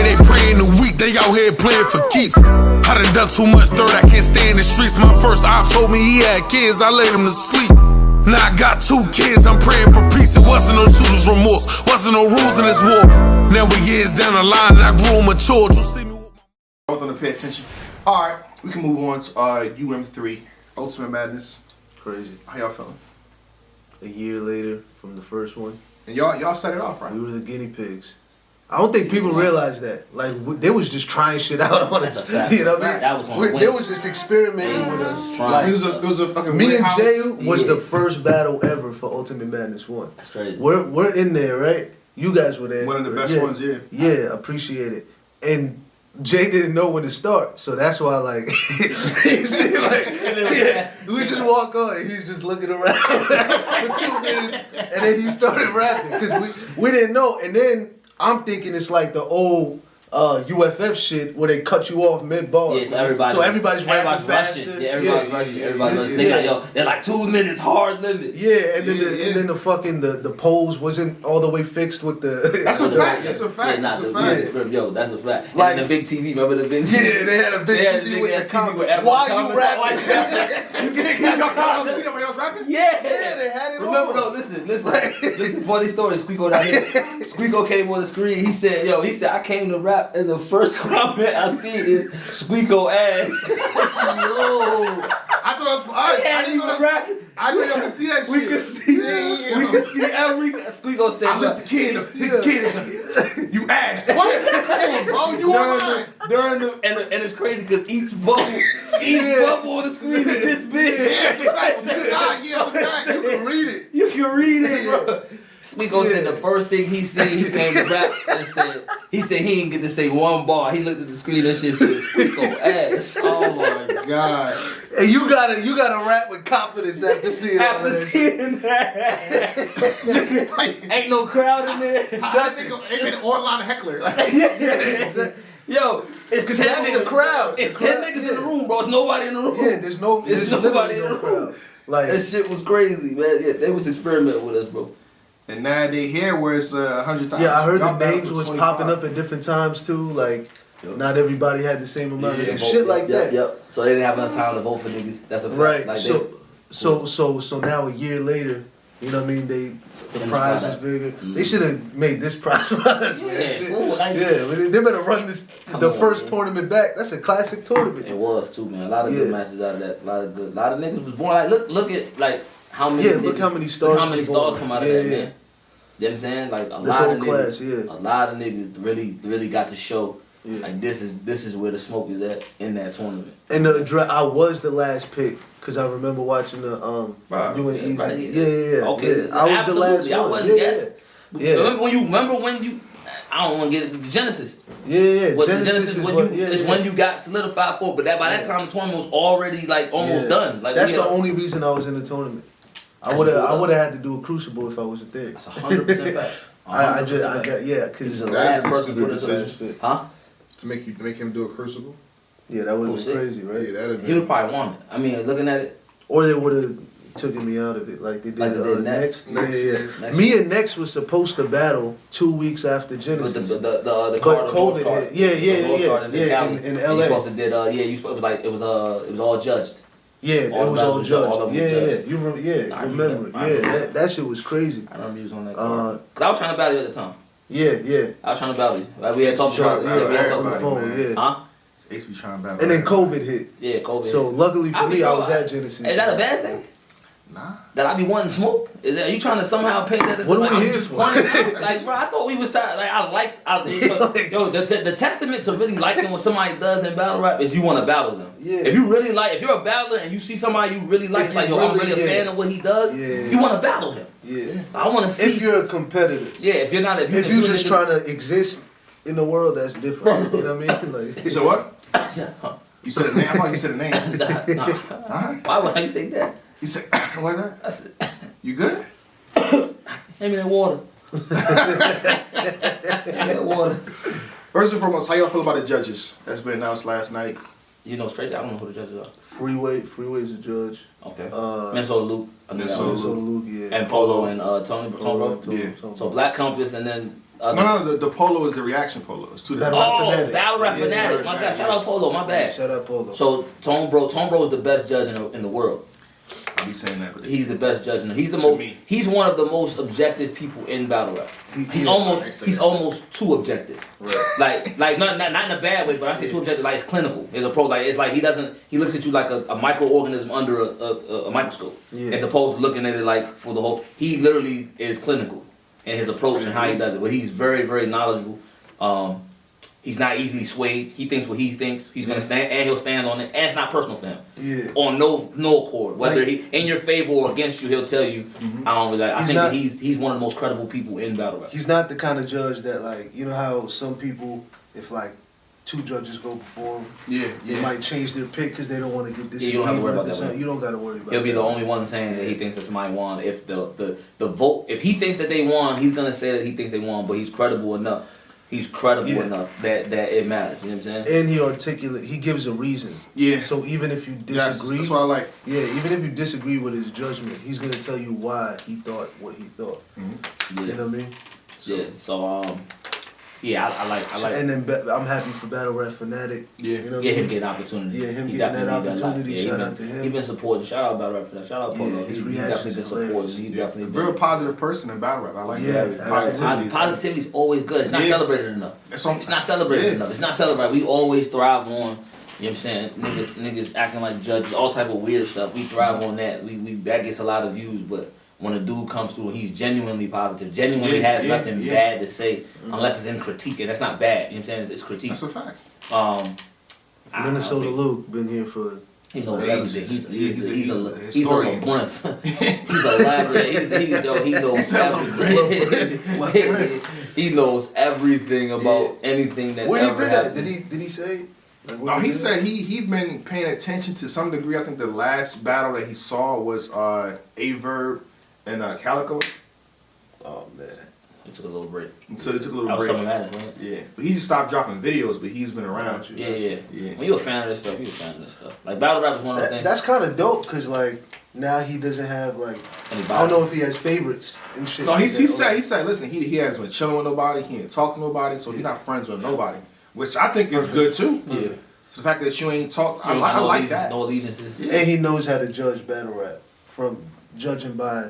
they praying the week, they out here playing for keeps. I done too much dirt, I can't stay in the streets. My first op told me he had kids, I laid him to sleep. Now I got 2 kids, I'm praying for peace. It wasn't no shooter's remorse, wasn't no rules in this war. Now we years down the line and I grew mature. I was gonna pay attention. Alright, we can move on to UM3, Ultimate Madness. Crazy. How y'all feeling? A year later from the first one. And y'all set it off, right? We were the guinea pigs. I don't think people realize that. Like, they was just trying shit out on us. You know what I mean? That was they was just experimenting with us. Like, it was a fucking me and house. Jay was the first battle ever for Ultimate Madness 1. That's crazy. We're in there, right? You guys were there. One of the best ones, yeah. Yeah, appreciate it. And Jay didn't know when to start, so that's why, like, we just walk on and he's just looking around for 2 minutes, and then he started rapping because we didn't know. And then I'm thinking it's like the old UFF shit where they cut you off mid-bar. Yeah, so everybody's rapping rushing. faster. Yeah, everybody's rushing. They're like 2 minutes hard limit. Yeah, and then the fucking the pose wasn't all the way fixed with the. That's a fact. That's a fact. Yeah, that's a fact. Yo, that's a fact. Like and the big TV, remember the big TV? Yeah, they had a big TV with the comment. Why you rapping? You see somebody else rapping? Yeah, they had it remember, on. no, listen, funny story. Squeako down here. Squeako came on the screen. He said, I came to rap, and the first comment I see is Squeako ass. Yo, I thought it was for us. I didn't know that. I didn't know to see that shit. We could see every Squeako said. I left the kid. The kid. You ass. What? Hey, bro, you alright? And it's crazy because each bubble on the screen is this big. Yeah, you can read it. You can read it, bro. Squeako said the first thing he said, he came to rap and said, he didn't get to say one bar. He looked at the screen and shit said, Squeako ass. Oh my God. And you gotta rap with confidence after seeing all that. Ain't no crowd in there. That nigga ain't an online heckler. Yo, it's 10 that's niggas. the crowd. It's 10 niggas in the room, bro. It's nobody in the room. Yeah, there's nobody in the crowd. Like, that shit was crazy, man. Yeah, they was experimenting with us, bro. And now they here where it's 100,000. Yeah, I heard the names was popping up at different times too. Like, not everybody had the same amount of shit like that. Yep. So they didn't have enough time to vote for niggas. That's a fact. Right. Like So now a year later, you know what I mean? The prize is bigger. Mm-hmm. They should have made this prize rise, man. They better run the first tournament back. That's a classic tournament. It was too, man. A lot of good matches out of that. A lot of niggas was born. Like look at like how many. Look how many stars. How many stars come out of that, man. You know what I'm saying? Like a lot of niggas really got to show. Yeah. Like this is where the smoke is at in that tournament. And I was the last pick because I remember watching the you and Easy. Yeah. Okay. Yeah. I was the last one. I wasn't guessing. Yeah. Remember when you I don't want to get it. The Genesis. Yeah. Genesis is when you got solidified for. But by that time the tournament was already like almost done. Like that's the only reason I was in the tournament. I would have had to do a crucible if I wasn't there. That's 100% fact. I got because the last person to put us Huh? To make him do a crucible. Yeah, that would have been crazy, right? Yeah, that'd have been. He would probably won it. I mean, looking at it. Or they would have taken me out of it, like they did next. Next. Me and Next was supposed to battle 2 weeks after Genesis. But the but COVID hit. Yeah. In LA. You supposed to did it was all judged. Yeah, it was all judged. Yeah. You remember? Yeah, I remember. Yeah, that shit was crazy. I remember you was on that. Cause I was trying to battle you at the time. Yeah. I was trying to battle you. Like we had talked about it. We had talked on the phone. Yeah. Huh? Ace be trying to battle. And then COVID hit. Yeah, COVID. So luckily for me, I was at Genesis. Is that a bad thing? Nah. That I be wanting smoke? Are you trying to somehow paint that as what are we here for? Like, bro, I thought we was trying. Like, the testament to really liking what somebody does in battle rap is you want to battle them. Yeah. If you're a battler and you see somebody you really like, I'm really a fan of what he does. Yeah. You want to battle him. Yeah. I want to see. If you're a competitor. Yeah. If you're not. If you're just trying to exist in the world, that's different. You know what I mean? Like. So what? You said a name. I thought you said a name. Nah. Why would you think that? You said like that? I said, you good? Hand me that water. Hand me that water. First and foremost, how y'all feel about the judges that's been announced last night? You know, straight. I don't know who the judges are. Freeway's the judge. Okay. Minnesota Luke. Minnesota Luke, yeah. And Polo and Tony. Yeah. So Black Compass and then No, the polo is the reaction polo. It's two different. Oh, Battle Rap Fanatic. My God, shout out Polo. My bad. Shout out Polo. So Tone Bro is the best judge in the world. I be saying that, but He's the best judge. He's the To most. me. He's one of the most objective people in battle rap. He's almost too objective. Right. Like not in a bad way, but I say too objective. Like it's clinical. It's a pro. Like it's like he looks at you like a microorganism under a microscope, as opposed to looking at it like for the whole. He literally is clinical in his approach and how he does it. But he's very, very knowledgeable. He's not easily swayed. He thinks what he thinks. He's gonna stand, and he'll stand on it. And it's not personal for him. Yeah. On no accord, whether he in your favor or against you, he'll tell you. I don't really. I think that he's one of the most credible people in battle rap. He's not the kind of judge that, like, you know how some people, if like 2 judges go before him, they might change their pick because they don't want to get this. Yeah, you don't have to worry about that. You don't got to worry about. He'll be the only one saying that he thinks that somebody won. If the vote, if he thinks that they won, he's gonna say that he thinks they won, but he's credible enough. He's credible enough that it matters. You know what I'm saying? And he gives a reason. Yeah. So even if you disagree, that's what I like. Yeah, even if you disagree with his judgment, he's gonna tell you why he thought what he thought. Yeah. You know what I mean? I like. And then I'm happy for Battle Rap Fanatic. Yeah. You know him getting opportunity. Yeah, him He getting that definitely done opportunity. Shout out to him. He's been supporting. Shout out Battle Rap for that. Shout out Polo. his He's reactions definitely been is supporting. hilarious. He's Yeah. definitely Real been. positive person in battle rap. I like Yeah, that. absolutely. Positivity is always good. It's not celebrated enough. It's not celebrated enough. It's not celebrated. We always thrive on, you know what I'm saying, niggas acting like judges, all type of weird stuff. We thrive on that. We that gets a lot of views, but when a dude comes through and he's genuinely positive, genuinely has nothing bad to say, unless it's in critique, and that's not bad. You know what I'm saying? It's critique. That's a fact. Minnesota Luke been here for. He knows everything. He's a historian. labyrinth. He's a labyrinth. He knows everything. He knows everything about anything that Where he ever been at? happened. Did he say? Like, No, he said he'd been paying attention to some degree. I think the last battle that he saw was Averb and Calico. Oh man. He took a little break. So they took a little That was break. Summer Madness, wasn't it? Yeah, but he just stopped dropping videos. But he's been around. Yeah. Yeah. When you're a fan of this stuff, you're a fan of this stuff. Like battle rap is one of those things. That's kind of dope because like now he doesn't have like I don't know if he has favorites and shit. No, he said listen, he hasn't been chilling with nobody. He ain't talk to nobody, so he's not friends with nobody, which I think is good too. Yeah. So the fact that you ain't talk, I No like that. No allegiances. And he knows how to judge battle rap from judging by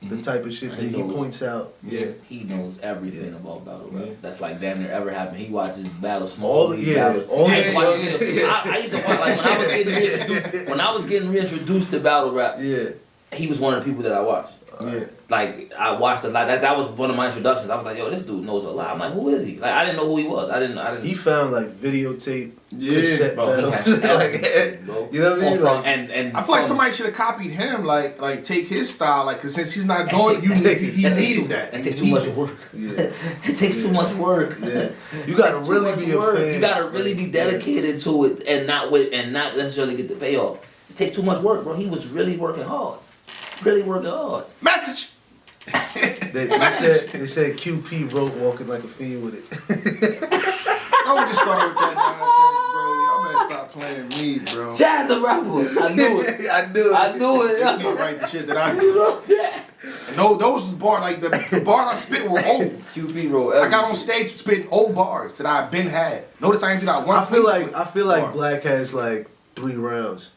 the type of shit that he points out. Yeah. He knows everything about battle rap. That's like damn near ever happened. He watches battle smoke. All the battles. all I used to watch the videos. I used to watch like when I was getting reintroduced to battle rap. yeah. He was one of the people that I watched. Yeah. Like I watched a lot. That was one of my introductions. I was like, yo, this dude knows a lot. I'm like, who is he? Like I didn't know who he was. I didn't. He found like videotape, Yeah. cassette Bro, he battles. has everything, bro. You know what I mean? Like, And I feel like somebody should have copied him, like take his style, like, cause since he's not doing, he needed that. That takes too much work. yeah. It takes too much work. Yeah. You gotta really be a fan. You gotta really be dedicated to it and not necessarily get the payoff. It takes too much work, bro. He was really working hard. Really working hard. Message. They said QP wrote "Walking Like a Fiend" with it. Don't get started with that nonsense, bro. Y'all better stop playing me, bro. Chad the rapper. I knew it. I knew it. They can't write the shit that I He do. wrote that. No, those was bars like the bars I spit were old. QP wrote I got on stage spitting old bars that I've been had. Notice I ain't do that one. I feel like Black has like 3 rounds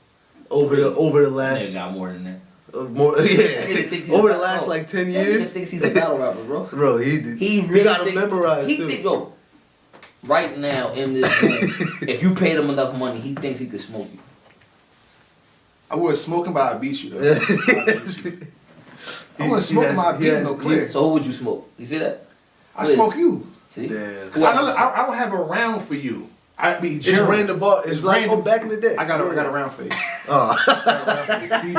over the Nigga last got more than that. more Nigga thinks he's over a the last battle- like 10 Nigga years. thinks he's a battle rapper, bro. Bro, he did. He really got to think- memorize he too. think, yo, right now in this room, if you paid him enough money, he thinks he could smoke you. I was smoking, but I beat you though. I wasn't smoking, but I beat you no clear. So who would you smoke? You see that? I smoke you. See? Damn. Cause I don't have a round for you. I mean, It's general. random bar. It's like random. back in the day. I got a round for you. Oh.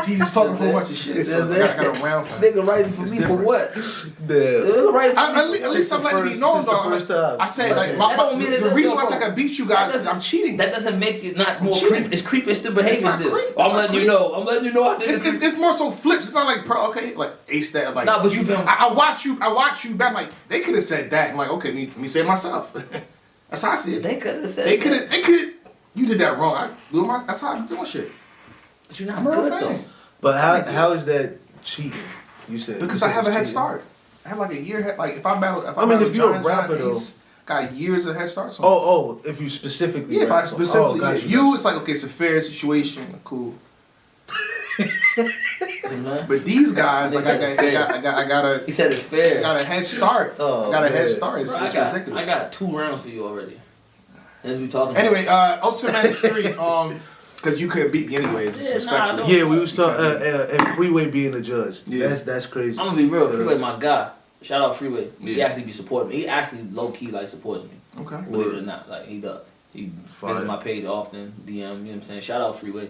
He's just talking a whole bunch of shit. So I got a round for you. Nigga writing for me different. for what? Damn. Nigga writing for me. At least I'm letting you know, Since the dog. first time. I said, Right. like, That don't mean the that- reason why I no, said I can beat you guys is I'm cheating. That doesn't make it not more cheating. creepy. It's creepy. It's still behavior not still. creep. I'm letting you know. I'm letting you know I did it. It's more so flips. It's not like, okay, like ace that. Like, Nah, but you been. I watch you back. Like, they could have said that. I'm like, okay, let me say it myself. That's how I see it. They could have said. They that. could. You did that wrong. That's how I'm doing shit. But you're not I'm a real good fan. though. But how is that cheating? You said Because I have a head start. I have like a year. Like if I battle, if you're a rapper though, got years of head start. If you specifically, yeah, if I specifically, got you, it's like okay, it's a fair situation, cool. But these guys, like I gotta. He said it's fair. I got a head start. Oh, I got a head man. start. It's ridiculous. I got 2 rounds for you already. As we talking. Anyway, Ultimate Madness 3. Because you could beat me anyways. Yeah, Respectfully. Yeah, we was talking and Freeway being the judge. Yeah. That's crazy. I'm gonna be real. Freeway, my guy. Shout out Freeway. He Yeah. actually be supporting me. He actually low key like supports me. Okay. Believe it or not, like he does. He visits my page often. DM. You know what I'm saying? Shout out Freeway.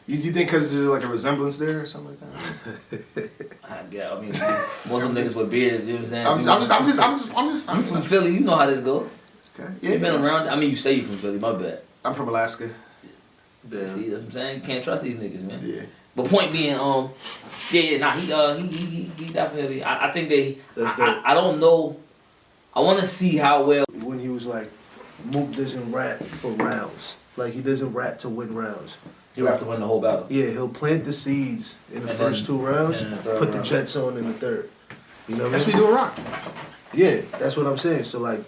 You think because there's like a resemblance there or something like that? I mean, most of them niggas with beards. You know what I'm saying? I'm just. You from Philly? You know how this go. Okay. You been around. I mean, you say you from Philly. My bad. I'm from Alaska. Damn. See, that's what I'm saying. You can't trust these niggas, man. Yeah. But point being, he definitely. I think they. I don't know. I want to see how well. When he was like, Mook doesn't rap for rounds. Like he doesn't rap to win rounds. You have to win the whole battle. Yeah, he'll plant the seeds in the first 2 rounds, and in the third put the round. Jets on in the third. You know what I That's mean? what we do in rock. Yeah, that's what I'm saying. So like,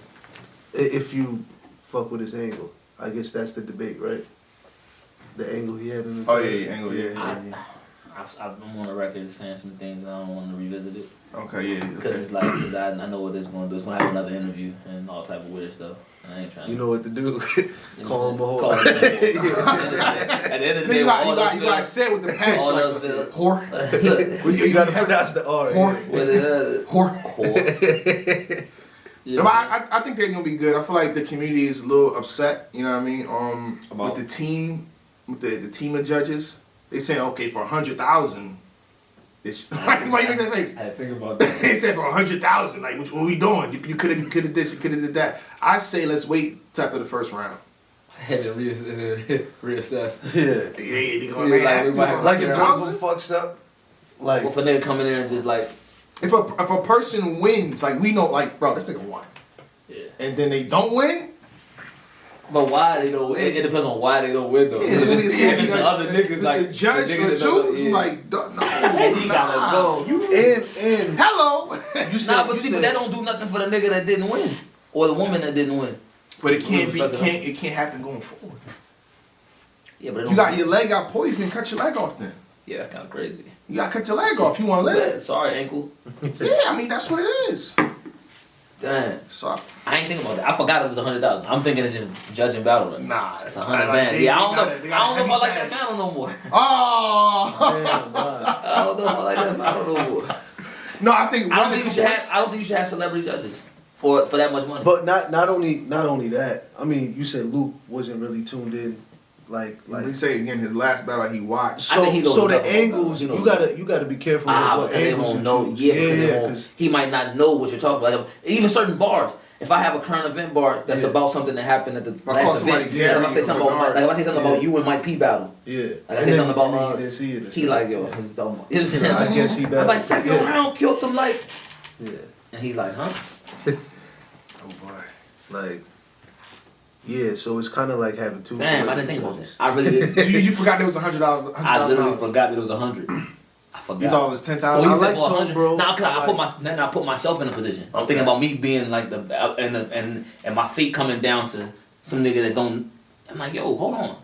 if you fuck with his angle, I guess that's the debate, right? The angle he had in the Oh yeah, angle. Yeah. I'm on the record saying some things and I don't want to revisit it. Okay. Yeah. Because it's like, I know what it's going to do. It's going to have another interview and all type of weird stuff. I ain't trying You to. know what to do. Call him a Call whore. him a whore. At the end of the day, You all got those set with the patch. all Like, those feels. whore. Look, You gotta pronounce the R. Whore. with the Whore. whore. No, but I think they're gonna be good. I feel like the community is a little upset. You know what I mean? About? With the team, with the team of judges, they saying okay for 100,000. Why you make that face? I had to think about that. They said for 100,000. Like, what we doing? You could have this. You could have did that. I say let's wait till after the first round. I had to reassess. Yeah. Yeah, they gonna Yeah, like, we might have Like if Yeah. one of them fucks up, like Well, for nigga coming in and just like, if a person wins, like we know, like bro, this nigga won, yeah. and then they don't win. But why they don't win? It depends on why they don't win though. Yeah, If it's it's the other niggas it's like the judge the or niggas that two. don't- It's yeah. like no, He gotta go. You and hello. you said, Nah, but you see, said that don't do nothing for the nigga that didn't win or the woman that didn't win. But it can't be. Respect it. It can't happen going forward. Yeah, but it You don't. got your leg got poisoned. Cut your leg off then. Yeah, that's kind of crazy. You gotta cut your leg off. You want to live? Yeah, sorry, ankle. Yeah, I mean that's what it is. Damn, So I ain't thinking about that. I forgot it was 100,000. I'm thinking it's just judging battle. Right? nah, It's 100 bands. Yeah, I don't know. I don't know if I like that battle no more. Oh damn, wow. I don't know if I like that battle no more. no, I think. I don't think you should have. I don't think you should have celebrity judges for that much money. But not only that. I mean, you said Luke wasn't really tuned in, like We say again, his last battle he watched. I think he knows so the nothing about angles that. He knows you gotta be careful because with what they angles won't you know. choose. Yeah, because they won't. 'cause- He might not know what you're talking about. Even certain bars. If I have a current event bar that's Yeah. about something that happened at the call last somebody event, Gary if I say or something about Bernard. like if I say something about Yeah. you and Mike P battle, Yeah. Like I And say then- something about and then he didn't see it. he like yo, he's talking about. You know what I'm saying? I guess he I'm better. like second Yeah. round killed them like, Yeah. and he's like, huh? Oh boy. Like, yeah, so it's kind of like having two. Damn, I didn't think about celebrities. that. I really didn't. You forgot there was $100. I literally forgot that it was 100. I forgot. You thought it was So he 10,000. I said like for Tone, 100. bro. Now, I I put myself in a position. I'm Okay. thinking about me being like and my feet coming down to some nigga that don't. I'm like, yo, hold on.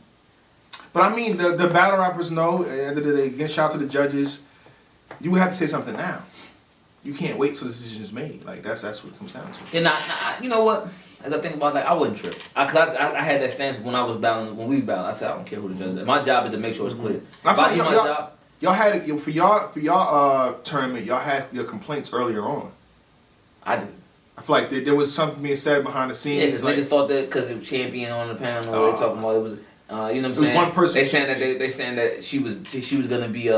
But I mean, the battle rappers know. At the end of the day, again, shout out to the judges. You would have to say something now. You can't wait till the decision is made. Like that's what it comes down to. And you know what? As I think about that, I wouldn't trip. Cause I had that stance when I was battling, when we battled. I said, I don't care who the judge is. My job is to make sure it's clear. If I feel I like do my job, Y'all had it for y'all tournament. Y'all had your complaints earlier on. I do. I feel like there was something being said behind the scenes. Yeah, because like, niggas thought that because it was champion on the panel, they talking about it was, you know what I'm It was saying? one person They saying that they saying that she was gonna be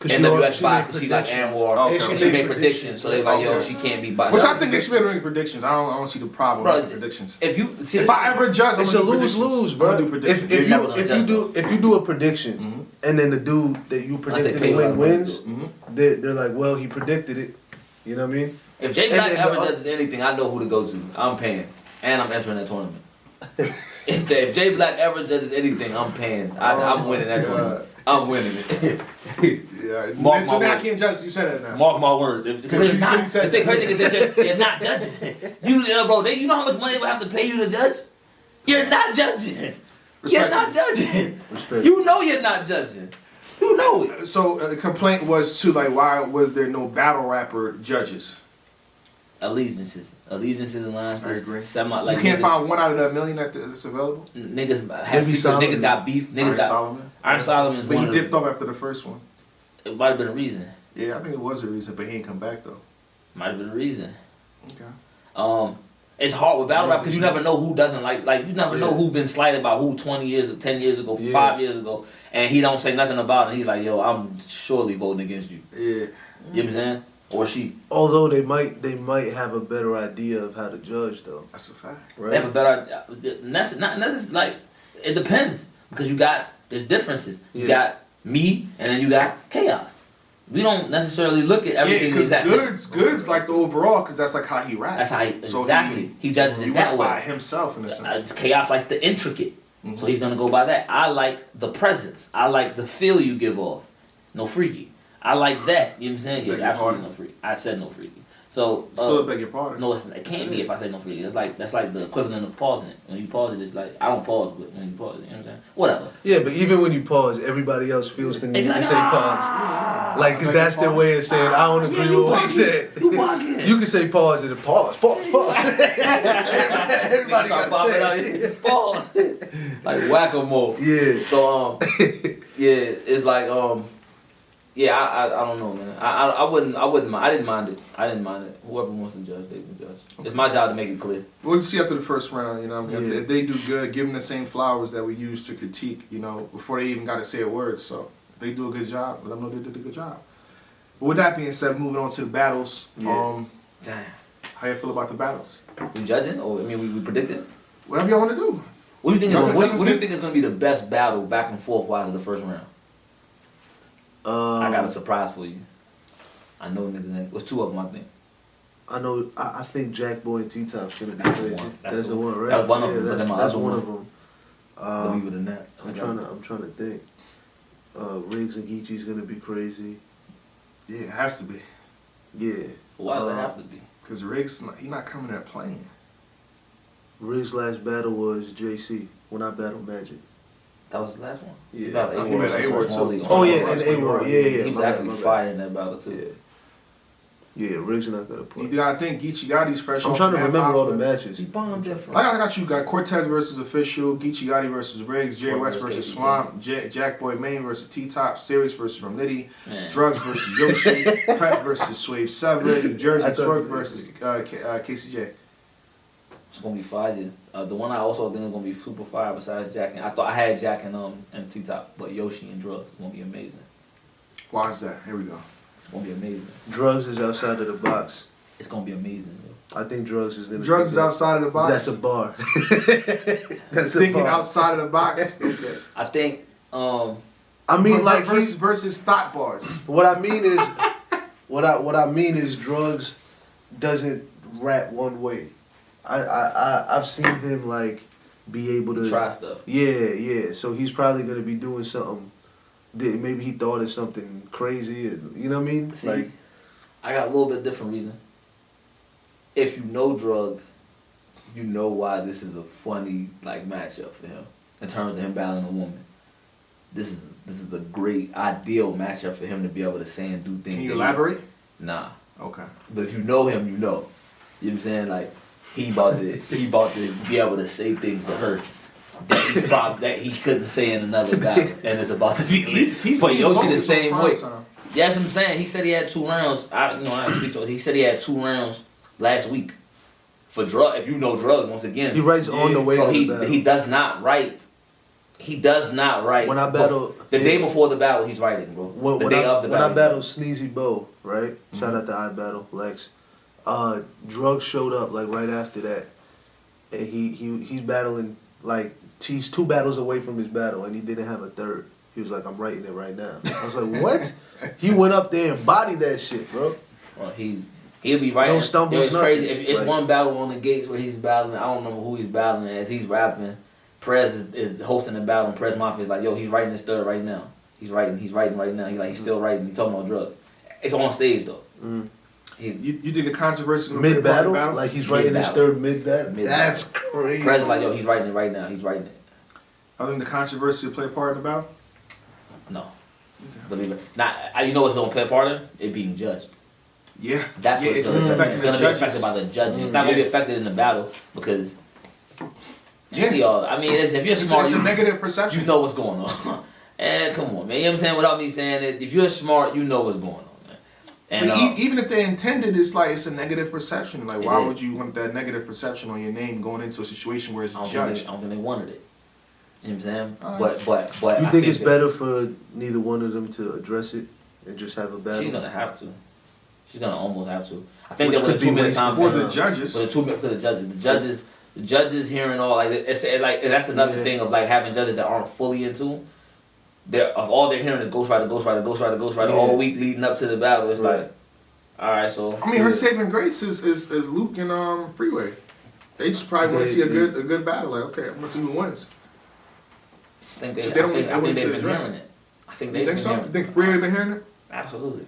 Cause she NWX made box because she like predictions. Anwar. Okay. And she made predictions, so they like, yo, Okay. she can't be boxed. which I think they should make predictions. I don't see the problem Bro, with predictions. If you see, If I ever judge, It's a I'm gonna do lose-lose, predictions. bro. I'm gonna do predictions. You're never gonna judge, If you do a prediction and then the dude that you predicted pay to a lot win of money wins, to they're like, well, he predicted it. You know what I mean? if Jay And Black then ever the does anything, I know who to go to. I'm paying, and I'm entering that tournament. If Jay Black ever judges anything, I'm paying. I'm winning that tournament. I'm winning it. Yeah. Mark So my now I words. can't judge. You said that now. Mark my words. Because they're not. You said The thing that. crazy is they're not judging. Bro, you know how much money they would have to pay you to judge? You're not judging. You're not judging. Respect. You know you're not judging. You know it. So the complaint was too, like, why was there no battle rapper judges? Allegiances, alliances. I agree. Like You can't niggas, find one out of the million that's available. niggas have Maybe secrets. Solomon. Niggas got beef. Niggas Iron got Solomon. Iron Solomon's But one he of dipped them. off after the first one. It might have been a reason. Yeah, I think it was a reason, but he ain't come back though. Might have been a reason. Okay. It's hard with battle rap because you never know who doesn't like you never know who been slighted by who 20 years or 10 years ago, 5 years ago, and he don't say nothing about it. He's like, yo, I'm surely voting against you. Yeah. You know what I'm saying? Or she. Although they might have a better idea of how to judge though. That's a fact. Right? They have a better. And that's not necessarily like it depends because there's differences. You got me and then you got chaos. We don't necessarily look at everything Yeah, exact because same. Goods like the overall, because that's like how he raps. That's how he So exactly he judges He it that rap by way. himself in a sense. Chaos likes the intricate, so he's gonna go by that. I like the presence. I like the feel you give off. No freaky. I like that. You know what I'm saying? Beg Yeah, your absolutely pardon? no freaky. I said no freaky. So Still beg your pardon. no, it can't be if I say no freaky. That's like the equivalent of pausing it. When you pause it, it's like I don't pause, but when you pause it, you know what I'm saying? Whatever. Yeah, but even when you pause, everybody else feels the need to say pause. Like, because that's their way of saying, I don't agree with what he said. You bugging. You can say pause and then pause. Everybody Start got to popping say it. out, pause. Like whack-a-mole. Yeah. So yeah, it's like yeah, I don't know, man. I wouldn't mind. I didn't mind it. Whoever wants to judge, they can judge. It's my job to make it clear. We'll see after the first round, you know what I mean? Yeah. If they do good, give them the same flowers that we use to critique, you know, before they even got to say a word. So if they do a good job, let them know they did a good job. But with that being said, moving on to the battles. Yeah. Damn. How you feel about the battles? We judging, or I mean, we predicting. Whatever y'all want to do. What do you think? Y'all What do gonna you think is going to be the best battle back and forth wise of the first round? I got a surprise for you. I know niggas ain't. What's two of them? I think. I know. I think Jack Boy and T Top's gonna be crazy. That's the one, right? That's one of them, Yeah, but then my that's other one one. of them. Believe it or not. I'm trying to think. Riggs and Geechee's gonna be crazy. Yeah, it has to be. Yeah. Why does it have to be? Because Riggs, he not coming there playing. Riggs' last battle was JC when I battled Magic. That was the last one. Yeah. About I think A-Ward, it was so small A-Ward league. too. Oh yeah, Right, and right, A-Ward. right. Yeah. He was actually my bad. fire in that battle too. Yeah, Riggs not gonna play. You gotta think Geechee Gotti's fresh I'm off trying to Mad remember all the Hoffa. matches. He bombed different. I got you. Got Cortez versus Official, Geechee Gotti versus Riggs, Jay Swamp West versus versus KCJ. Swamp, Jack Boy Maine versus T Top, Sirius versus Romnitty, Man. Drugs versus Yoshi, Prep versus Swave Seven, New Jersey I thought- Twerk versus KCJ. It's gonna be fire. The one I also think is gonna be super fire besides Jack and I thought I had Jack and T Top, but Yoshi and Drugs is gonna be amazing. Why is that? Here we go. It's gonna be amazing. Drugs is outside of the box. It's gonna be amazing. Bro. I think Drugs is gonna. Drugs be is good. outside of the box. That's a bar. That's a Thinking bar. outside of the box. Okay. I think I mean, like versus thought bars. what I mean is, what I mean is, Drugs doesn't rap one way. I've seen him like be able to try stuff. Yeah. So he's probably gonna be doing something that maybe he thought is something crazy. You know what I mean? See, Like, I got a little bit different reason. If you know Drugs, you know why this is a funny like matchup for him in terms of him battling a woman. This is a great ideal matchup for him to be able to say and do things. Can you that elaborate? Nah. Okay. But if you know him, you know. You know what I'm saying? Like he about to be able to say things to her that he couldn't say in another battle, and it's about to be lit. He's But seen Yoshi the moments same on way. Prime Time. Yeah, that's what I'm saying. He said he had 2 rounds. I didn't speak to him. He said he had 2 rounds last week for drug. If you know Drugs, once again, he writes on the way bro, to the battle. he does not write. He does not write. When I battle- the day before the battle, he's writing, bro. The day of the when battle. I battled Sneezy Bo, right? Shout out to I Battle Lex. Drugs showed up like right after that, and he's battling like he's 2 battles away from his battle, and he didn't have a third. He was like, I'm writing it right now. I was like, what? He went up there and bodied that shit, bro. Well, he'll be writing. No stumbles, It's crazy. nothing. If it's Like- one battle on the gates where he's battling, I don't remember who he's battling as he's rapping. Prez is hosting the battle, and Prez Mafia is like, yo, he's writing this third right now. He's writing right now. He's still writing. He's talking about drugs. It's on stage though. You think the controversy is gonna Mid play a part in battle, the like he's writing his Mid-battle. third mid battle. Mid-battle. That's crazy. Prez's like, yo, he's writing it right now. He's writing it. I think the controversy will play a part in the battle. No, believe it. You know what's gonna play a part in it being judged. Yeah, That's yeah, what's it's gonna, affecting it's the gonna be judges. affected by the judges. It's not gonna be affected in the battle because. Yeah. I mean, if you're It's smart, a negative perception. you know what's going on. And come on, man. You know what I'm saying? Without me saying it, if you're smart, you know what's going on, man. And But even if they intended, it's like it's a negative perception. Like, It why is. would you want that negative perception on your name going into a situation where it's a I judge? don't think they wanted it. You know what I'm saying? Alright. But You I think it's that better for neither one of them to address it and just have a battle? She's gonna have to. She's gonna almost have to. I think Which that with a could be 2 minute wasted time For frame. the judges, For the 2 minutes for the judges. The judges hearing all like it's like that's another Yeah. thing of like having judges that aren't fully into. Of all they're hearing is ghostwriter Yeah. all week leading up to the battle. It's Right. like, all right, so I mean, her saving grace is Luke and Freeway. They just probably want to see a good battle. Like, okay, I'm gonna see who wins. I think So they don't need I think they've to been address hearing it. I think You they've think been so? hearing You it. think Freeway been hearing it? Absolutely.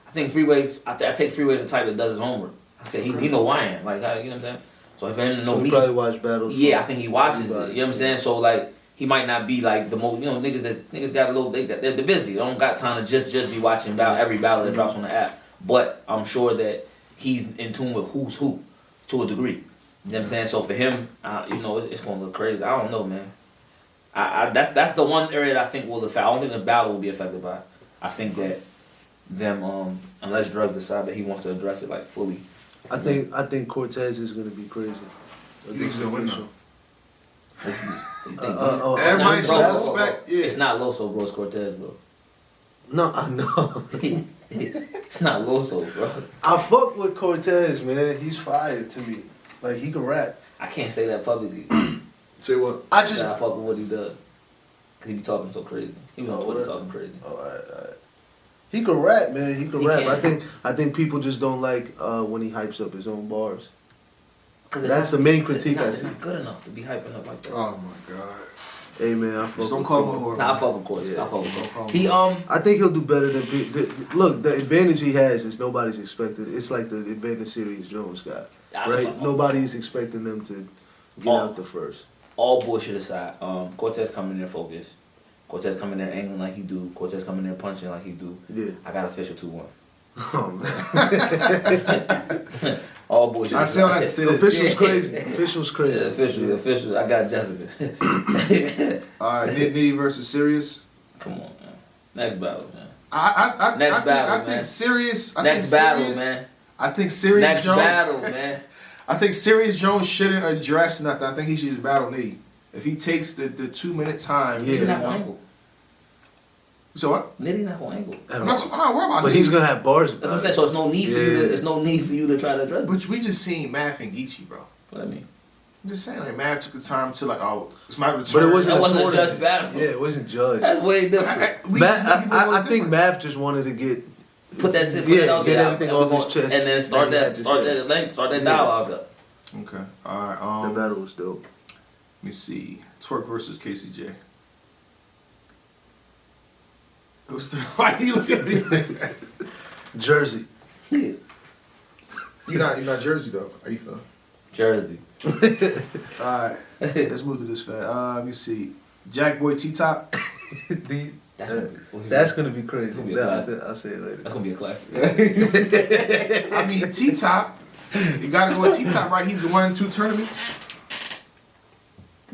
I think Freeway's. I take Freeway as the type that does his homework. I said he know who I am. Like, how, you know what I'm saying? So for him to know So he me, probably watch battles. yeah, I think he watches it. everybody. You know what I'm saying? So like, he might not be like the most. You know, niggas got a little. They're busy. They don't got time to just be watching every battle that drops on the app. But I'm sure that he's in tune with who's who to a degree. You know what I'm saying? So for him, you know, it's gonna look crazy. I don't know, man. That's the one area that I think will affect. I don't think the battle will be affected by. I think that them unless Drugs decide that he wants to address it like fully. I think Cortez is gonna be crazy. You think he's gonna win, official. You think- Everybody bro, should bro, respect. Yeah. It's not Loso, bro. It's Cortez, bro. No, I know. It's not Loso, bro. I fuck with Cortez, man. He's fire to me. Like he can rap. I can't say that publicly. Say what? I just. I fuck with what he does. Cause he be talking so crazy. He was on Oh, Twitter what? talking crazy. Oh, all right. He can rap, man. He can He rap. can. I think people just don't like when he hypes up his own bars. 'Cause That's they're the main not- critique they're I not, see. they're not good enough to be hyping up like that. Oh my god. Hey, man, I fuck Just don't with call him a him. whore. Nah, I fuck with Cortez. Yeah. I fuck with Don't call Cortez. him He I think he'll do better than. Look, the advantage he has is nobody's expected. It's like the advantage Sirius Jones got, right? Nobody's expecting them to get out the first. all bullshit aside, Cortez coming in there focused. Cortez coming there angling like he do. Cortez coming there punching like he do. Yeah. I got official 2-1. Oh man. All bullshit. I still have to say that. Official's crazy. Official's crazy. Yeah, official. I got Jessica. All right, Nitty versus Sirius. Come on, man. Next battle, man. I Next battle, I man. think Sirius. Next battle, man. I think Sirius Next Jones. battle, man. I think Sirius Jones shouldn't address nothing. I think he should just battle Nitty. If he takes the 2 minute time, Yeah. Nitty not gonna angle. So what? Nitty not gonna angle. At I'm all. not worried about But Nitty. he's gonna have bars. That's what I'm saying. So it's no need for you to. Yeah. It's no need for you to try to address it. But we just seen Math and Geechee, bro. What I mean. I'm just saying, like Math took the time to like, oh, it's my return. But it wasn't. That wasn't a tournament. judge battle. Yeah, it wasn't judged. That's way different. We just Math, people I want think different. Math just wanted to get. Put that shit. Put Yeah, it out get there. everything and off we're his chest. And then start Like he had that. to Start say. that link. Start that Yeah. dialogue up. Okay. All right. The battle was dope. Let me see. Twerk versus KCJ. Why are you looking at me like that? Jersey. You're not Jersey though. How you feeling? Jersey. All right. Let's move to this fat. Let me see. Jack Boy T Top. That's gonna be crazy. Gonna be a Nah, classic. I'll say it later. That's gonna be a classic. I mean T Top. You gotta go with T Top, right? He's won 2 tournaments.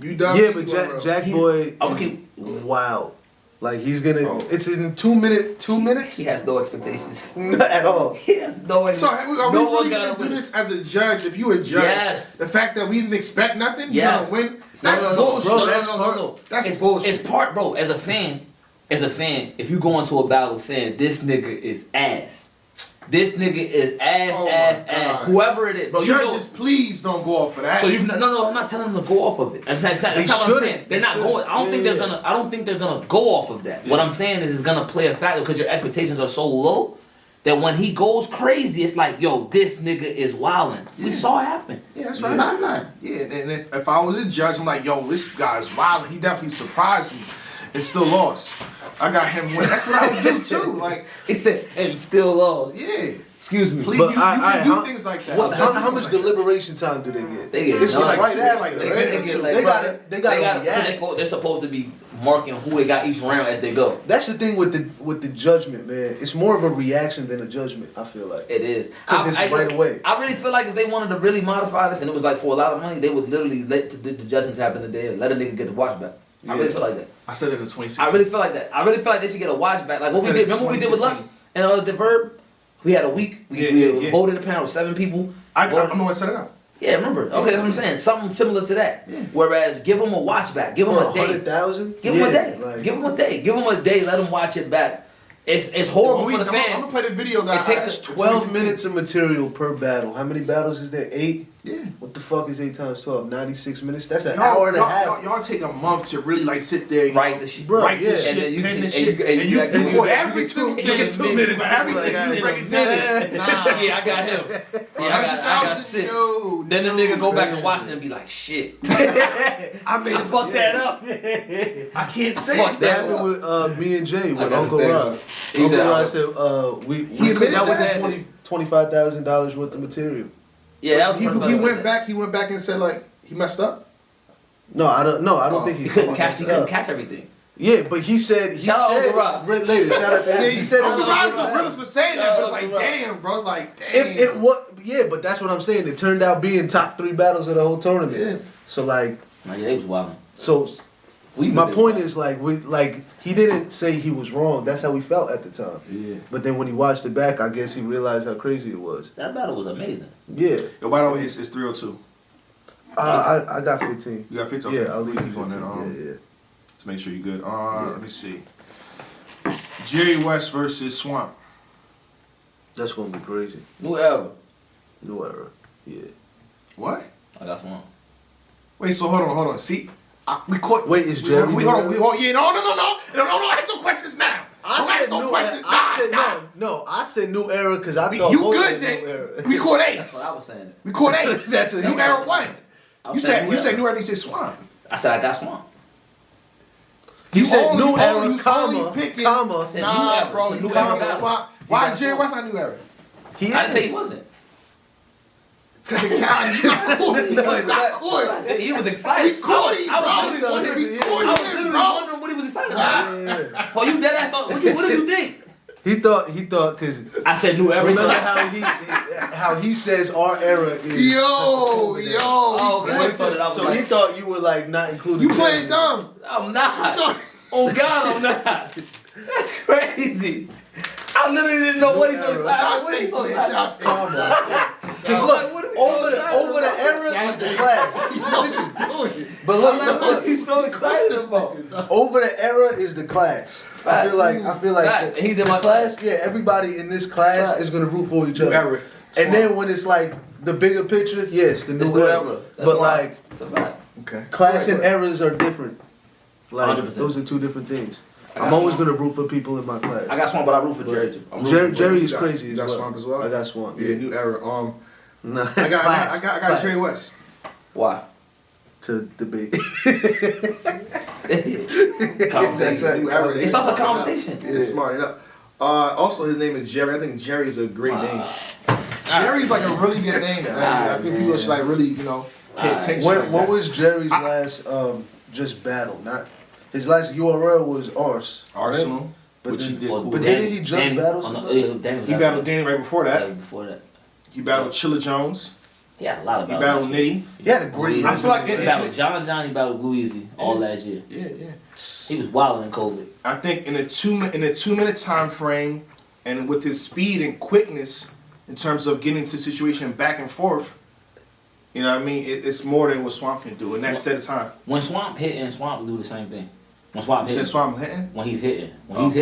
You done? Yeah, but Jack Boy okay. is wild. Like he's gonna. Bro. It's in 2 minutes. He has no expectations. Not at all. He has no So expectations. are we No really one gonna gotta do win. this as a judge? If you a judge, Yes. the fact that we didn't expect nothing, Yes. you gonna win. That's no, bullshit. Bro, no, that's no, part- no, no. that's it's, bullshit. It's part, bro. As a fan, if you go into a battle saying this nigga is ass, this nigga is ass, Oh my ass, God. whoever it is, bro. You know, Judges, please don't go off of that. so you no, I'm not telling them to go off of it. That's not They what I'm shouldn't. saying. They're They not shouldn't. going. I don't think they're gonna go off of that. What I'm saying is it's gonna play a factor because your expectations are so low that when he goes crazy, it's like, yo, this nigga is wildin'. We saw it happen. Yeah, that's right. None. Yeah, and if I was a judge, I'm like, yo, this guy's wild. He definitely surprised me and still lost. I got him win. That's what I would do too. Like, He said, and still lost. yeah. Excuse me. Please, But you can do things like that. How much deliberation time do they get? They get It's none. like right after, Like, right? they get They gotta react. They're supposed to be marking who they got each round as they go. That's the thing with the judgment, man. It's more of a reaction than a judgment. I feel like It is. 'Cause it's right away. I really feel like if they wanted to really modify this and it was like for a lot of money, they would literally let the judgments happen today and let a nigga get the watch back. I really feel like that. I said it in 2016. I really feel like that. I really feel like they should get a watch back. Like what we did. Remember what we did with Lux and the Verb? We had a week. We voted a panel of 7 people. I'm the one that set it up. Yeah, remember. Okay, that's what I'm saying. Something similar to that. Yeah. Whereas, give them a watch back. Give them a day. 100,000. Give them a day. Give them a day. Give them a day. Let them watch it back. It's horrible for the I'm fans. gonna play the video. That It takes us 12 minutes of material per battle. How many battles is there? 8? Yeah. What the fuck is 8 times 12? 96 minutes? That's an hour and a half. Y'all take a month to really like sit there, Write the shit. Bro, write yeah. the shit, And then you pen can- the and shit, you- and you and can you- go and every you- single and thing you- in 2 minutes. like, Everything you break it down. Yeah, I got him. Yeah, I got sick. Then the nigga go back and watch it and be like, shit. I made I fucked that up. I can't say Fuck it. That that. happened with me and Jay, with got Uncle his Rod. name. He Uncle said, Rod said we admitted that was that. $25,000 worth of material. Yeah, that was He the first time I went said back. He went back and said like he messed up. No, I don't think He he couldn't said catch. that. Everything. Yeah, but he said Shout out Uncle Rod. later. Shout out to him. He said it Uncle was Rod's the $25,000. realest for saying that, but it's like, Uncle Rod. damn, bro. It's like, damn. It was, yeah, but that's what I'm saying. It turned out being top 3 battles of the whole tournament. Yeah. So like, Nah, yeah, they was wilding. so We my knew they point was is like he didn't say he was wrong. That's how we felt at the time. Yeah. But then when he watched it back, I guess he realized how crazy it was. That battle was amazing. Yeah. Yo, by the way, it's 302. I got 15. You got 15? Yeah, I'll leave you on 15. that. Yeah. Let's make sure you're good. Let me see. Jerry West versus Swamp. That's gonna be crazy. New era. New era. Yeah. What? I got some. Wait, so hold on. See, we caught. Wait, is Jerry We new hold on. era? We hold. Yeah, no. Ask no questions now. Don't ask no questions. I said new era because I thought You both good said new then? era. We caught That's Ace. what I was saying. We caught Ace. That's what he New era said. one. I You was said saying you said new era. You said Swamp. I said I got Swamp. He said only- new you era, only comma, picking- comma. said new Nah, era. bro. So You new can't era get got Swamp. Why got is Jerry Swamp. West not new era? He I didn't say is. he wasn't. You got caught. You got caught. He was excited. We caught him, I bro. was literally wondering. We I caught was him, literally bro. wondering what he was excited about. Yeah. Oh, you dead ass thought. What did you think? He thought because I said new era. remember how he says our era is Yo. Oh, okay. we He thought that I was So like, he thought you were like not including. You played Jerry. dumb. I'm not. No. Oh God, I'm not. That's crazy. I literally didn't know what he's so excited. Shout What he's out so to excited. Shout Come out on. Because I'm look, like, what is he so over excited the about? era is the class. You know what you're doing. But I'm look, like, look, what look. he's so excited about. Over the era is the class. I feel like Facts. He's in my class. Yeah, everybody in this class Facts. is gonna root for each New other. era. And then when it's like the bigger picture, yes, the It's new new era. era. That's But why. like It's a fact. Okay. class and eras are different. Like 100%. those are 2 different things. I got I'm always Swamp. gonna root for people in my class. I got Swamp, but I root for Jerry too. I'm rooting for Jerry is You got- crazy you as got well. Swamp as well? I got Swamp. Yeah, new era. Nah, I got class. Jerry West. Why? To debate. Conversation. New era. It's also a conversation. It's smart enough. Also, his name is Jerry. I think Jerry's a great name. Jerry's like a really good name. I think people should like really, pay attention. like What that. was Jerry's last just battle? Not his last URL was Ars. right? Arsenal? But which he then- did Well, cool. But Danny- didn't he just Danny- battle oh, no, somebody? yeah, Danny was He after battled that. Danny right before That that. was before that. He battled Chilla Jones. He had a lot of He battles. battled Nitty. He had a great. I feel like He it- battled John. He battled Blue Easy all last year. Yeah. He was wild in COVID. I think in a 2-minute time frame, and with his speed and quickness in terms of getting to situation back and forth, you know what I mean? It's more than what Swamp can do, and that's at a time. When Swamp hit and Swamp do the same thing. When Swamp You hit, said Swamp hitting? when he's hitting, what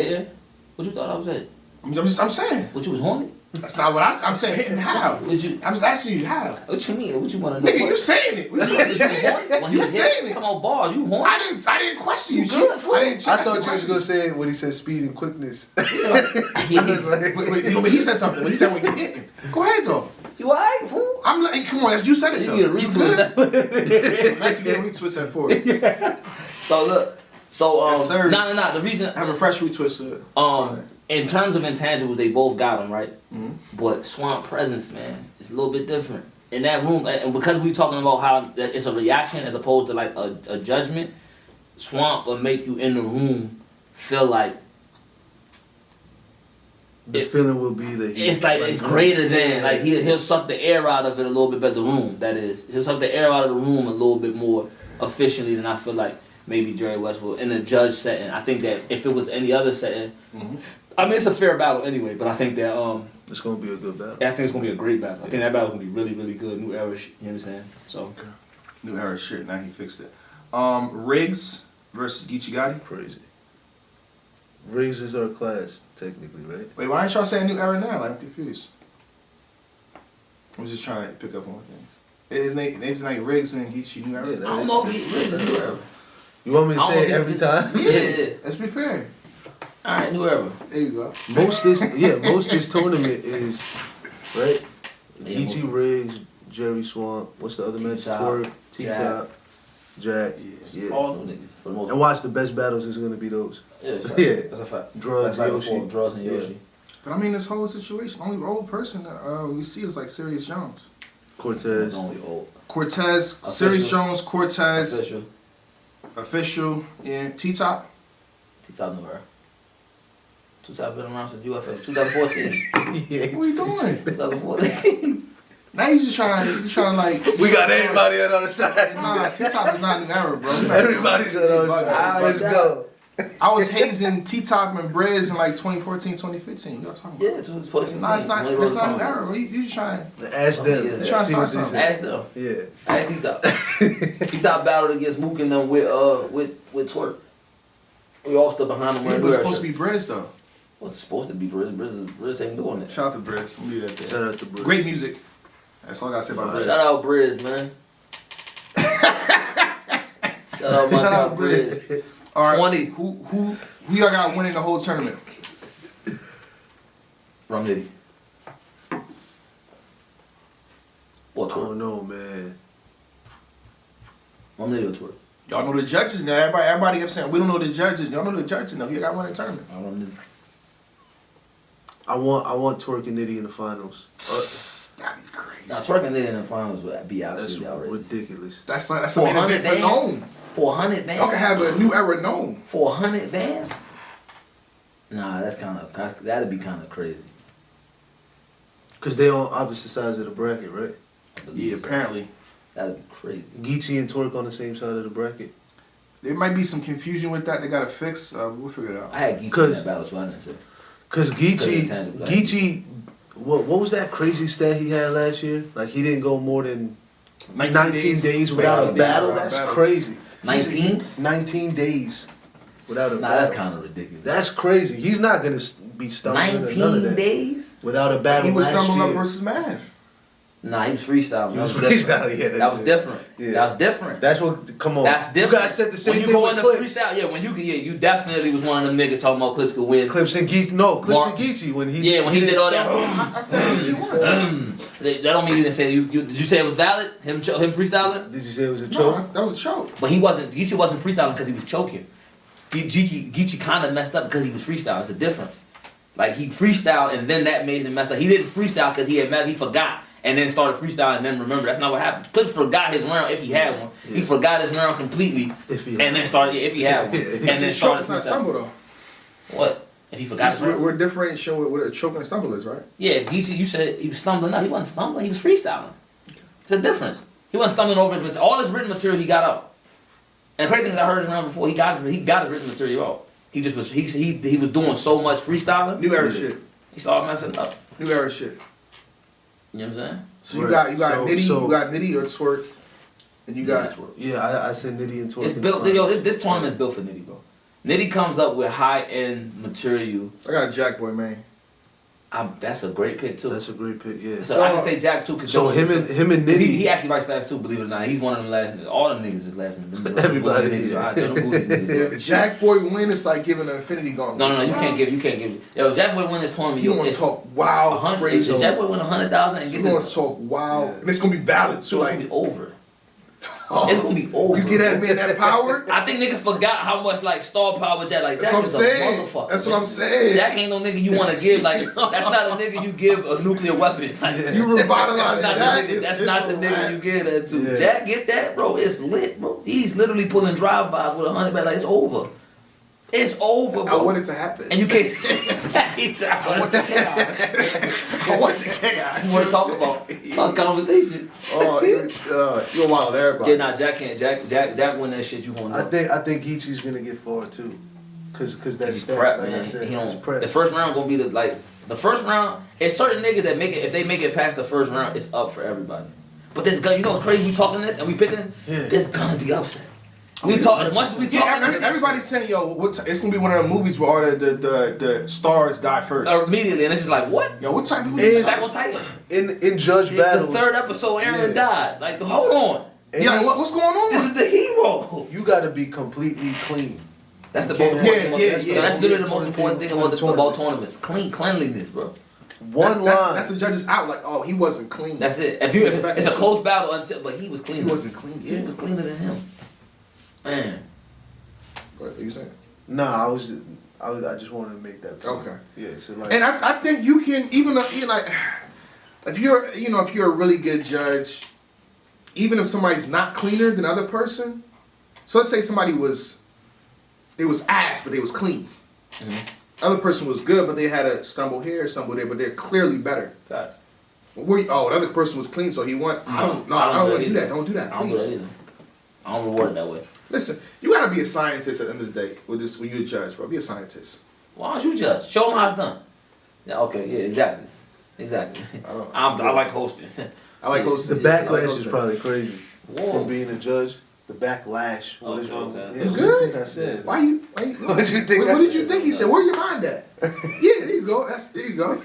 you thought I was at? I'm saying. What you was horny? That's not what I'm saying. Hitting how? What you? I'm just asking you how. What you mean? What you want to know? Nigga, What? you saying it? What you What you horny? When he You was saying hitting, it? come on, bars, you horny? I didn't question you. You good, G. fool? I didn't check I thought your you was question. gonna say it when he said speed and quickness. Wait, he said something. When he said when you hitting. Go ahead though. You alright, fool? I'm like, come on, you said it You though. need a You retweet. good? Nice to get a retwist at 40. So look, So Yes, sir. nah. The reason Have a fresh retwist. in terms of intangibles, they both got them right. Mhm. But Swamp presence, man, is a little bit different in that room. And because we talking about how it's a reaction as opposed to like a judgment, Swamp will make you in the room feel like The feeling will be that it's like it's greater than like he'll suck the air out of it a little bit better. The room, that is, he'll suck the air out of the room a little bit more efficiently than I feel like maybe Jerry West will in a judge setting. I think that if it was any other setting, I mean it's a fair battle anyway. But I think that it's gonna be a good battle. I think it's gonna be a great battle. I think that battle's gonna be really really good. New era, you know what I'm saying? So New era shit. Now he fixed it. Riggs versus Geechee Gotti. Crazy. Riggs is our class, technically, right? Wait, why ain't y'all saying new era now? Like, I'm confused. I'm just trying to pick up on things. Isn't like Riggs and Geechee new era? Yeah, I don't know if he Riggs is new era. You want me to I don't say it know if every he- time? Yeah. Let's be fair. All right, new era. There you go. Most this tournament is right. Yeah, Geechee, Riggs, Jerry Swamp. What's the other match? T-Top, Twerk, T-Top, Jack. Yeah. Yeah. All new niggas for the most And watch, the best battles is gonna be those. Yeah, that's a fact. Yeah. That's a fact. Drugs, That's Yoshi. before Drugs and Yeah. Yoshi. But I mean, this whole situation, only old person we see is like Sirius Jones. Cortez. It's only old. Cortez, Official. Sirius Jones, Cortez, Official. official, yeah, T-Top. T-Top new era. T-Top been around since UFF 2014. Yeah. What are you doing? 2014. Now you just trying to like. We got everybody on our side. Nah, T-Top is not new era, bro. Everybody's on our side. Let's go. I was hazing T-Top and Brez in like 2014, 2015. Y'all talking about? Yeah, 2014. Nah, it's not. It's not new era. Bro. You just trying. Ask them. Yeah. Trying to See what start they say. Ask them. Yeah. Ask T-Top. T-Top battled against Mook and them with Twerk. We all stood behind him. It wearing was new era supposed to shit. be Brez though. What's it supposed to be? Briz ain't doing that. Shout out to Brez. Let me leave that there. Shout out to Bruce. Great music. That's all I gotta say about Brez. Shout out Briz, man. Shout out my Shout guy out Brez. All right. 20. Who y'all got winning the whole tournament? Rum Nitty. Or I Twerk. don't know, man. Rum Nitty or Twerk. Y'all know the judges now. Everybody kept saying we don't know the judges. Y'all know the judges now. Who got winning the tournament? Rum Nitty. I want Twerk and Nitty in the finals. That'd be crazy. Now Twerk and Nitty in the finals would be That's absolutely outrageous. ridiculous. That's a 400 main event bands? known. 400 bands? Y'all can have a new era known. 400 bands? Nah, that'd be kind of crazy. Cause they on opposite sides of the bracket, right? I believe Yeah, so. apparently. That'd be crazy. Geechee and Twerk on the same side of the bracket. There might be some confusion with that. They gotta fix. We'll figure it out. I had Geechee in 'Cause- that battle too. I didn't say. Cause Couldn't handle that. Geechee, what was that crazy stat he had last year? Like he didn't go more than 19 days without a 19 days battle. without a That's battle. crazy. 19? 19 days without a Nah, battle. that's kind of ridiculous. That's crazy. He's not gonna be stumbling or none of 19 that. days? Without a battle. He was last stumbling up year. versus Mav. Nah, he was freestyling. He That was different. freestyling, yeah, That was different. Yeah. That was different. That's what. Come on. That's different. You guys said the same when you thing go with in the Clips. freestyle, yeah, when you definitely was one of them niggas talking about Clips could win. Clips and Geechee. No, Clips Mark- and Geechee when he. Yeah, when he did didn't all that. stop. I said what you want. That don't mean you didn't say you. Did you say it was valid? Him freestyling? Did you say it was a choke? No, that was a choke. But he wasn't. Geechee wasn't freestyling because he was choking. Geechee kind of messed up because he was freestyling. It's a difference. Like he freestyled and then that made him mess up. He didn't freestyle because he forgot and then started freestyling and then remember. That's not what happened. Clips forgot his round if he had one. Yeah. He forgot his round completely If he and then started if he had one Yeah. and then It's a choke. started It's not a freestyling. stumble though. What? If he forgot his round? We're differentiating what a choke and a stumble is, right? Yeah, Geechee, you said he was stumbling. No, he wasn't stumbling. He was freestyling. It's a difference. He wasn't stumbling over his material. All his written material he got out. And the crazy thing is I heard his round before. He got his written material out. He just was he was doing so much freestyling. New era shit. He started messing up. New era shit. You know what I'm saying? So you Right. got So- Nitty, so- you got Nitty or Twerk, and you got Yeah, I said Nitty and Twerk. It's in the built. finals. Yo, this tournament's built for Nitty, bro. Nitty comes up with high end material. I got Jack Boy, man. That's a great pick too. That's a great pick. Yeah. So I can say Jack too. So him and Nitty. he actually writes fast too. Believe it or not, he's one of them last. All them niggas is last niggas. Everybody Them is. niggas, them booties niggas, bro. If Jack Boy win, it's like giving an Infinity Gauntlet. No, you can't give. Yo, Jack Boy win this tournament. You Yo, want to it's talk wild, 100. crazy. If Jack Boy win 100,000 and You get want the, to talk wild, Yeah. and it's gonna be valid so too. it's gonna Like be over. It's gonna be over. You get that man that power. I think niggas forgot how much like star power Jack. Like That's Jack what I'm is a saying. motherfucker. That's what I'm saying. Jack ain't no nigga you want to give. Like that's not a nigga you give a nuclear weapon. Like, You revitalize That's not that. the nigga. That's not the nigga you give that to. Yeah. Jack, get that, bro. It's lit, bro. He's literally pulling drive-bys with 100 back. Like it's over. It's over, I bro. want it to happen. And you can't. I want the chaos. I want the chaos. More to talk about. Start conversation. Oh, you're wild, everybody. Yeah, nah, Jack can't. Jack win that shit. You won't know. I think Geechee's gonna get far too, cause that's He's that. prep, Like man. I said, He he's don't. prep. The first round gonna be the first round. It's certain niggas that make it. If they make it past the first round, it's up for everybody. But there's gonna, you know what's crazy? We talking this and we picking. Yeah. There's gonna be upsets. We talk as much as we talk. Everybody's saying, yo, it's gonna be one of the movies where all the stars die first. Immediately, and it's just like what? Yo, what type of And- Attack on Titan. in Judge The battles. third episode, Aaron Yeah. died. Like, hold on. and Yeah, what's going This on? is the hero. you gotta be completely clean. That's the Yeah, most important thing. yeah. That's literally the most important thing about Tournament. tournaments. Cleanliness, bro. One line. That's the judge's out. Like, oh, he wasn't clean. That's it. If it's a close battle until, but he was He cleaner. wasn't clean. He Yeah. was cleaner than him. Man. What are you saying? Nah, I just wanted to make that point. Okay. Yeah, so like. And I think you can even like if you're a really good judge, even if somebody's not cleaner than the other person. So let's say somebody was ass, but they was clean. Mhm. Other person was good, but they had a stumble here, stumble there, but they're clearly better. God. The other person was clean, so he won. I don't want to do that. Don't do that, I don't do that please. either. I don't reward it that way. Listen, you gotta be a scientist at the end of the day with this when you're a judge, bro. Be a scientist. Why don't you judge? Show them how it's done. Yeah, okay, yeah, exactly. I like hosting. I like the hosting. I like backlash is hosting. probably crazy. Whoa. From being a judge, the backlash. What is Okay. yeah, You what good? do you think I said? Why you? What'd you think? What did you think he said? Where your mind at? Yeah, there you go. There you go. You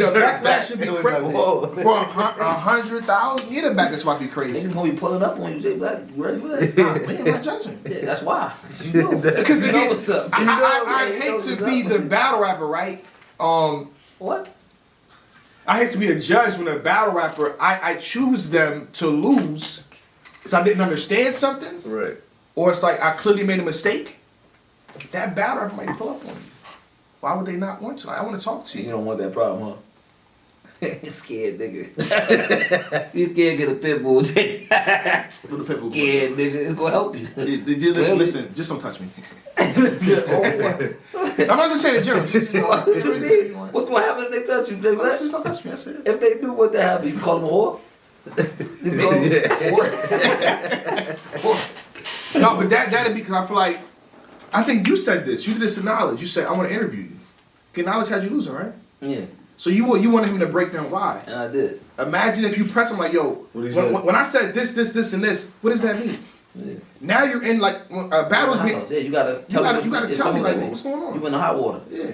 just the heard backlash that. should be It was crazy. like, whoa. For 100,000, yeah, the backlash might be crazy. Niggas gonna be pulling up on you, Jay Black. You ready for that? Nah, man, I'm not judging. Yeah, that's why. 'Cause you know. Because you know what's up. I You know hate what's to up. be the battle rapper, right? What? I hate to be the judge when a battle rapper. I choose them to lose because I didn't understand something, Right. or it's like I clearly made a mistake. That battle rapper might pull up on you. Why would they not want to? I want to talk to You you. don't want that problem, huh? Scared nigga. You scared, get a pit bull. Jay. Put the pit bull. Scared nigga. It's gonna help you. Listen, just don't touch me. Oh, I'm not just saying in general. what you mean? What's gonna happen if they touch you, Jay Black? Just don't touch me. I said. If they do, what that happen? You call them a whore? You call them No, but that'd be because I feel like I think you said this. You did this to Knowledge. You said I want to interview you. Okay, Knowledge had you losing, right? Yeah, So you wanted him to break down why. and I did. Imagine if you press him like, yo, What he said? when I said this, and this, what does that mean? Yeah. Now you're in like battles. Yeah, you gotta tell me. You gotta tell me like what's going on. You in the hot water. Yeah,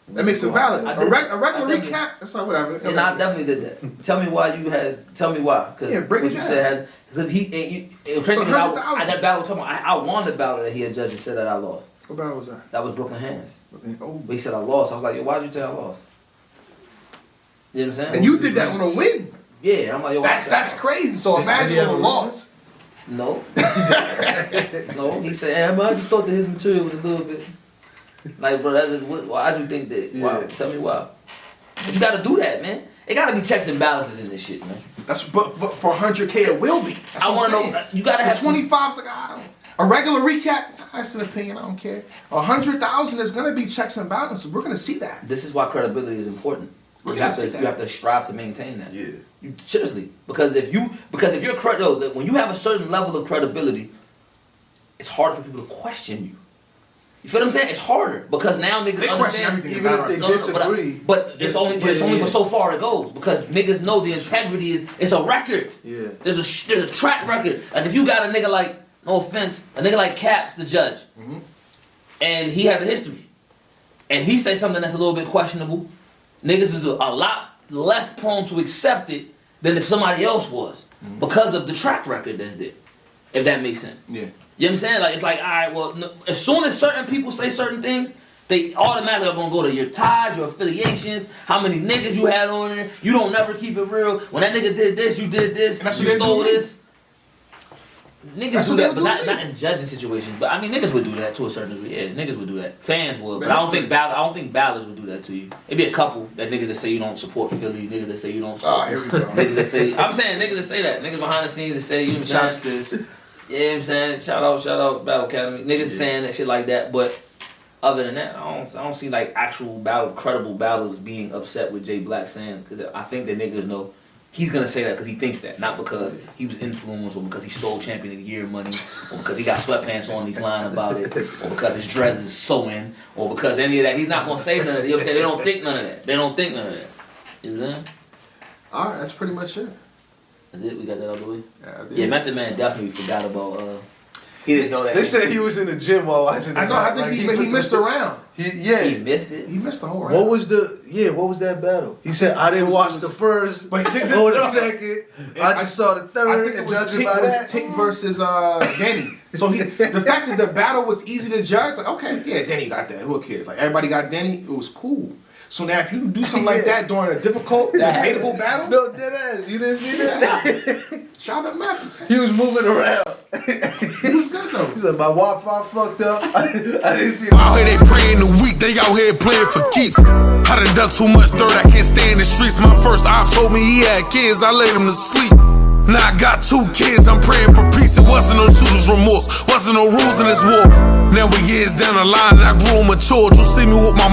that makes it valid. I A did. regular I definitely- recap. That's like whatever. And I definitely did that. Tell me why you had. Tell me why. Because Yeah, break what it you down. said had. Because it was crazy. So 'Cause 100,000. I that battle. Talking about, I won the battle that he had judged and said that I lost. What battle was that? That was Brooklyn Hands. Oh, But he said I lost. I was like, yo, why'd you say I lost? You know what I'm saying? and you did that on a win. Yeah, I'm like, yo, That's crazy. So imagine on a loss. No. No, he said, I just thought that his material was a little bit. Like, bro, why do you think that? Why? Yeah. Tell me why. But you gotta do that, man. It gotta be checks and balances in this shit, man. But for 100K it will be. That's I what wanna I'm know, saying. you gotta have For 25's like a regular recap. That's an opinion. I don't care. 100,000 is gonna be checks and balances. We're gonna see that. This is why credibility is important. We're You gonna have see to that. you have to strive to maintain that. Yeah. You, seriously, because if you're when you have a certain level of credibility, it's harder for people to question you. You feel what I'm saying? It's harder because now niggas They question understand. everything Even about if they us. disagree. But it's only Yeah. but so far it goes because niggas know the integrity is it's a record. Yeah. There's a track record, and if you got a nigga like, no offense, a nigga like Caps, the judge, and he has a history, and he say something that's a little bit questionable, niggas is a lot less prone to accept it than if somebody else was because of the track record that's there. If that makes sense. Yeah. You know what I'm saying? Like, it's like, all right, well, as soon as certain people say certain things, they automatically are gonna go to your ties, your affiliations, how many niggas you had on there. You don't never keep it real. When that nigga did this, you did this, And that's you what they stole do. this. Niggas That's do what they that, but would not do. not in judging situations. But I mean, niggas would do that to a certain degree. Yeah, niggas would do that. Fans would, but I don't think ballers would do that to you. It'd be a couple that niggas that say you don't support Philly, niggas that say you don't. Support, Here we go. Niggas that say I'm saying niggas that say that. Niggas behind the scenes that say you know what I'm saying. Chopsticks. Yeah, you know what I'm saying. Shout out, Battle Academy. Niggas saying that shit like that, but other than that, I don't see like actual credible battles being upset with Jay Black saying, because I think that niggas know he's gonna say that because he thinks that, not because he was influenced or because he stole Champion of the Year money or because he got sweatpants on, he's lying about it, or because his dreads is sewing, or because any of that. He's not gonna say none of that. You know what I'm saying? They don't think none of that. You know what I'm saying? All right, that's pretty much it. That's it. We got that out of the way. Yeah, Method Man definitely forgot about. He didn't know that. They said he was in the gym while watching the I know. I think he missed a round. He missed it. He missed the whole round. What was that battle? He said, I didn't watch the first or the second. I just saw the I third think it and was judging by that. Tick versus Denny. So the fact that the battle was easy to judge, like, okay, yeah, Denny got that. Who cares? Like, everybody got Denny. It was cool. So now if you do something like that during a difficult, debatable battle, No, dead ass. You didn't see that? shout out Method. He was moving around. He was good though. He said, my Wi-Fi fucked up. I didn't see Out here they praying the week, they out here playing for keeps. I done done too much dirt, I can't stay in the streets. My first op told me he had kids, I laid him to sleep. Now I got 2 kids, I'm praying for peace. It wasn't no shooter's remorse, wasn't no rules in this war. Now we years down the line and I grew and matured. You see me with my